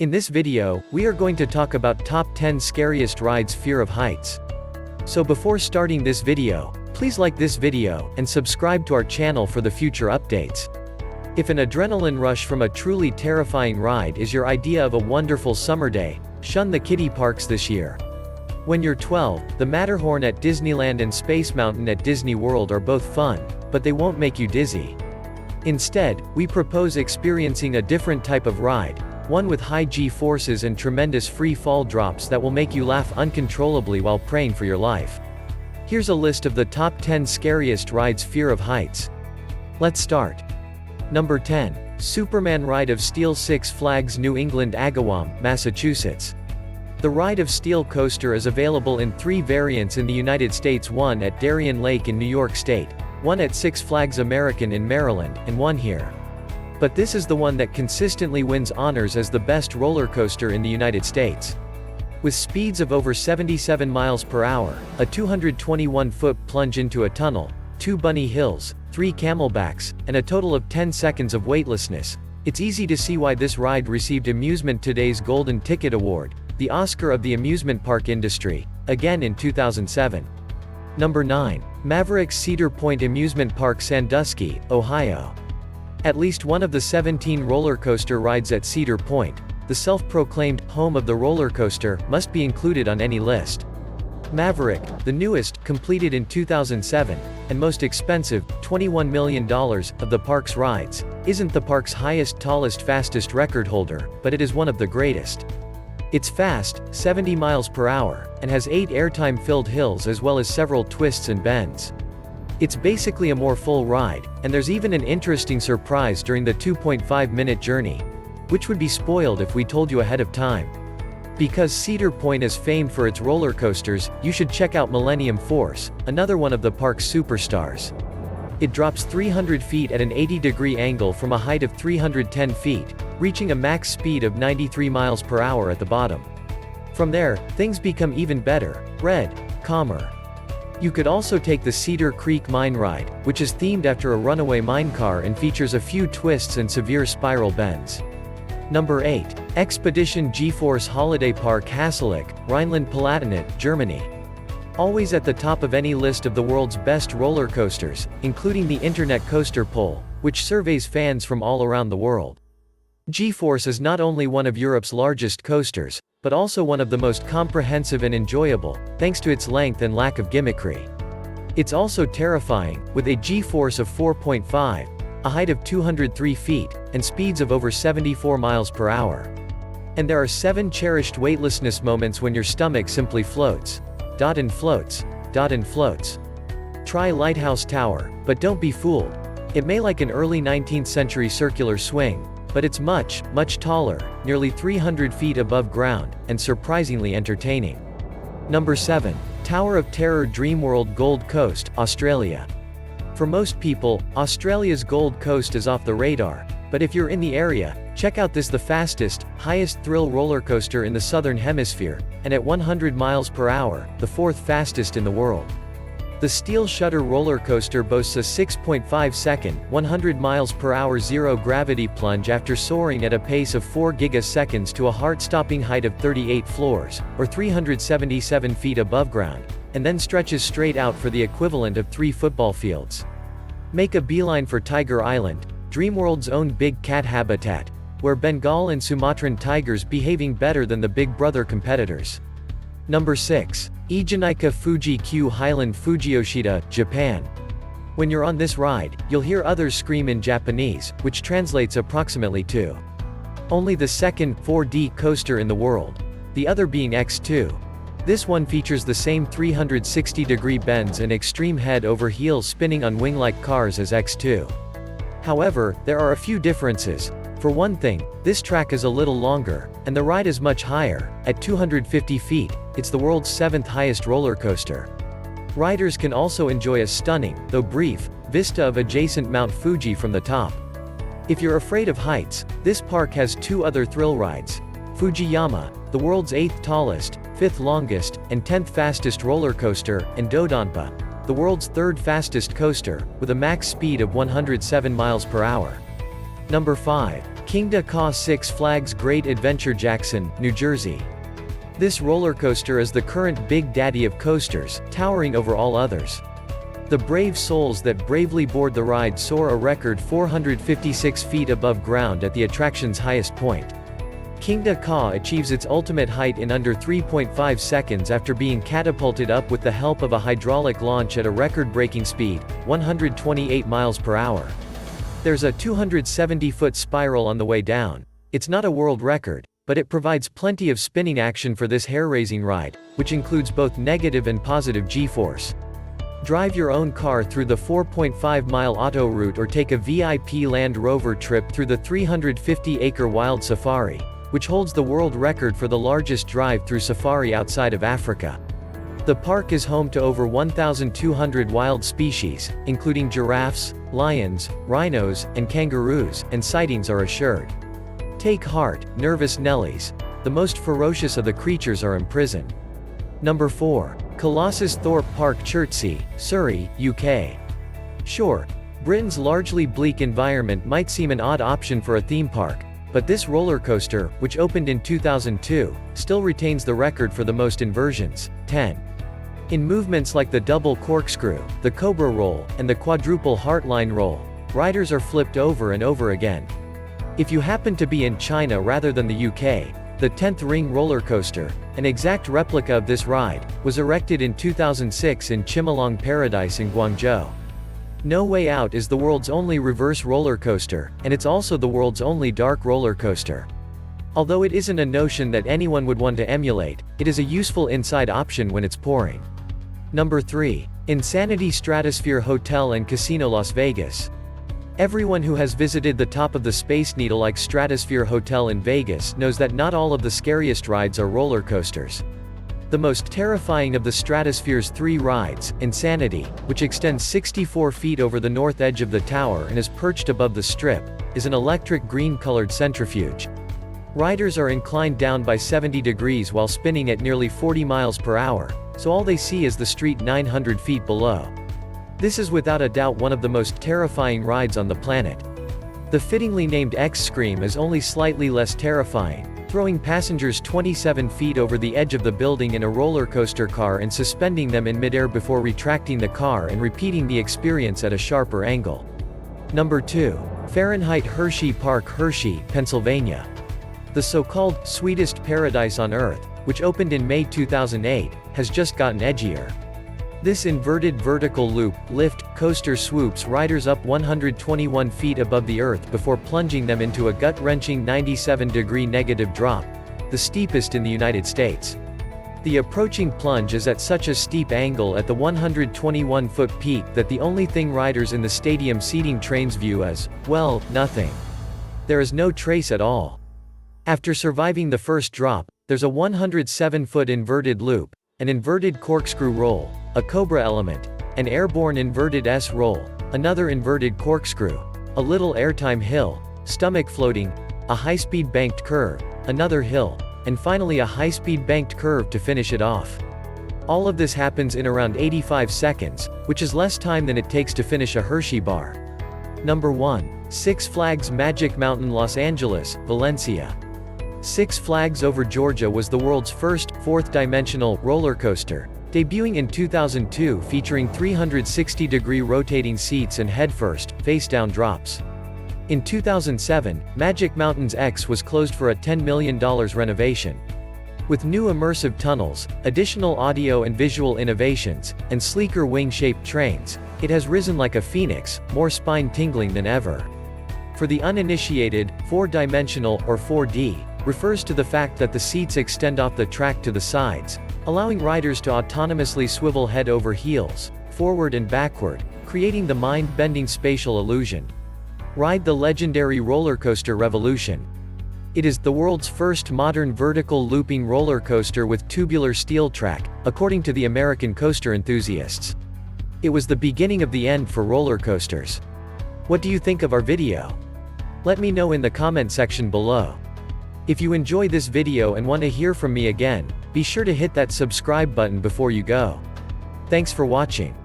In this video, we are going to talk about top 10 scariest rides fear of heights. So before starting this video, please like this video, and subscribe to our channel for the future updates. If an adrenaline rush from a truly terrifying ride is your idea of a wonderful summer day, shun the kiddie parks this year. When you're 12, the Matterhorn at Disneyland and Space Mountain at Disney World are both fun, but they won't make you dizzy. Instead, we propose experiencing a different type of ride, one with high G-forces and tremendous free fall drops that will make you laugh uncontrollably while praying for your life. Here's a list of the top 10 scariest rides fear of heights. Let's start. Number 10. Superman Ride of Steel, Six Flags New England, Agawam, Massachusetts. The Ride of Steel coaster is available in 3 variants in the United States, one at Darien Lake in New York State, one at Six Flags American in Maryland, and one here. But this is the one that consistently wins honors as the best roller coaster in the United States. With speeds of over 77 miles per hour, a 221-foot plunge into a tunnel, 2 bunny hills, 3 camelbacks, and a total of 10 seconds of weightlessness, it's easy to see why this ride received Amusement Today's Golden Ticket Award, the Oscar of the amusement park industry, again in 2007. Number 9. Mavericks Cedar Point Amusement Park, Sandusky, Ohio. At least one of the 17 roller coaster rides at Cedar Point, the self-proclaimed home of the roller coaster, must be included on any list. Maverick, the newest, completed in 2007, and most expensive, $21 million, of the park's rides, isn't the park's highest, tallest, fastest record holder, but it is one of the greatest. It's fast, 70 miles per hour, and has 8 airtime-filled hills as well as several twists and bends. It's basically a more full ride, and there's even an interesting surprise during the 2.5-minute journey, which would be spoiled if we told you ahead of time. Because Cedar Point is famed for its roller coasters, you should check out Millennium Force, another one of the park's superstars. It drops 300 feet at an 80-degree angle from a height of 310 feet, reaching a max speed of 93 miles per hour at the bottom. From there, things become even better, calmer. You could also take the Cedar Creek Mine Ride, which is themed after a runaway mine car and features a few twists and severe spiral bends. Number 8. Expedition G-Force Holiday Park, Hasselach, Rhineland-Palatinate, Germany. Always at the top of any list of the world's best roller coasters, including the Internet Coaster Poll, which surveys fans from all around the world. G-Force is not only one of Europe's largest coasters, but also one of the most comprehensive and enjoyable, thanks to its length and lack of gimmickry. It's also terrifying, with a G-force of 4.5, a height of 203 feet, and speeds of over 74 miles per hour. And there are 7 cherished weightlessness moments when your stomach simply floats. And floats. And floats. Try Lighthouse Tower, but don't be fooled. It may like an early 19th century circular swing, but it's much, much taller, nearly 300 feet above ground, and surprisingly entertaining. Number 7. Tower of Terror Dreamworld, Gold Coast, Australia. For most people, Australia's Gold Coast is off the radar, but if you're in the area, check out the fastest, highest thrill roller coaster in the Southern Hemisphere, and at 100 miles per hour, the 4th fastest in the world. The Steel Shutter roller coaster boasts a 6.5-second, 100 miles per hour zero-gravity plunge after soaring at a pace of 4 gigaseconds to a heart-stopping height of 38 floors, or 377 feet above ground, and then stretches straight out for the equivalent of 3 football fields. Make a beeline for Tiger Island, Dreamworld's own big cat habitat, where Bengal and Sumatran tigers behaving better than the Big Brother competitors. Number 6. Ijinika Fuji Q Highland, Fujiyoshida, Japan. When you're on this ride, you'll hear others scream in Japanese, which translates approximately to only the second 4D coaster in the world, the other being X2. This one features the same 360-degree bends and extreme head-over-heels spinning on wing-like cars as X2. However, there are a few differences. For one thing, this track is a little longer, and the ride is much higher. At 250 feet, it's the world's 7th highest roller coaster. Riders can also enjoy a stunning, though brief, vista of adjacent Mount Fuji from the top. If you're afraid of heights, this park has 2 other thrill rides. Fujiyama, the world's 8th tallest, 5th longest, and 10th fastest roller coaster, and Dodonpa, the world's 3rd fastest coaster, with a max speed of 107 miles per hour. Number 5. Kingda Ka Six Flags Great Adventure Jackson, New Jersey. This roller coaster is the current big daddy of coasters, towering over all others. The brave souls that bravely board the ride soar a record 456 feet above ground at the attraction's highest point. Kingda Ka achieves its ultimate height in under 3.5 seconds after being catapulted up with the help of a hydraulic launch at a record-breaking speed, 128 miles per hour. There's a 270-foot spiral on the way down. It's not a world record, but it provides plenty of spinning action for this hair-raising ride, which includes both negative and positive G-force. Drive your own car through the 4.5-mile auto route or take a VIP Land Rover trip through the 350-acre Wild Safari, which holds the world record for the largest drive-through safari outside of Africa. The park is home to over 1,200 wild species, including giraffes, lions, rhinos, and kangaroos, and sightings are assured. Take heart, nervous Nellies. The most ferocious of the creatures are imprisoned. Number 4. Colossus Thorpe Park, Chertsey, Surrey, UK. Sure, Britain's largely bleak environment might seem an odd option for a theme park, but this roller coaster, which opened in 2002, still retains the record for the most inversions, 10. In movements like the double corkscrew, the cobra roll, and the quadruple heartline roll, riders are flipped over and over again. If you happen to be in China rather than the UK, the 10th Ring roller coaster, an exact replica of this ride, was erected in 2006 in Chimelong Paradise in Guangzhou. No Way Out is the world's only reverse roller coaster, and it's also the world's only dark roller coaster. Although it isn't a notion that anyone would want to emulate, it is a useful inside option when it's pouring. Number 3. Insanity Stratosphere Hotel and Casino, Las Vegas. Everyone who has visited the top of the Space Needle-like Stratosphere Hotel in Vegas knows that not all of the scariest rides are roller coasters. The most terrifying of the Stratosphere's 3 rides, Insanity, which extends 64 feet over the north edge of the tower and is perched above the strip, is an electric green-colored centrifuge. Riders are inclined down by 70 degrees while spinning at nearly 40 miles per hour, so all they see is the street 900 feet below. This is without a doubt one of the most terrifying rides on the planet. The fittingly named X-Scream is only slightly less terrifying, throwing passengers 27 feet over the edge of the building in a roller coaster car and suspending them in midair before retracting the car and repeating the experience at a sharper angle. Number 2. Fahrenheit Hershey Park, Hershey, Pennsylvania. The so-called sweetest paradise on Earth, which opened in May 2008, has just gotten edgier. This inverted vertical loop, lift, coaster swoops riders up 121 feet above the earth before plunging them into a gut-wrenching 97-degree negative drop, the steepest in the United States. The approaching plunge is at such a steep angle at the 121-foot peak that the only thing riders in the stadium seating trains view is, well, nothing. There is no trace at all. After surviving the first drop, there's a 107-foot inverted loop, an inverted corkscrew roll, a cobra element, an airborne inverted S-roll, another inverted corkscrew, a little airtime hill, stomach floating, a high-speed banked curve, another hill, and finally a high-speed banked curve to finish it off. All of this happens in around 85 seconds, which is less time than it takes to finish a Hershey bar. Number 1. Six Flags Magic Mountain, Los Angeles, Valencia. Six Flags Over Georgia was the world's first, fourth-dimensional, roller coaster, debuting in 2002 featuring 360-degree rotating seats and headfirst, face-down drops. In 2007, Magic Mountain's X was closed for a $10 million renovation. With new immersive tunnels, additional audio and visual innovations, and sleeker wing-shaped trains, it has risen like a phoenix, more spine-tingling than ever. For the uninitiated, four-dimensional, or 4D, refers to the fact that the seats extend off the track to the sides, allowing riders to autonomously swivel head over heels, forward and backward, creating the mind-bending spatial illusion. Ride the legendary roller coaster revolution. It is the world's first modern vertical looping roller coaster with tubular steel track, according to the American coaster enthusiasts. It was the beginning of the end for roller coasters. What do you think of our video? Let me know in the comment section below. If you enjoy this video and want to hear from me again, be sure to hit that subscribe button before you go. Thanks for watching.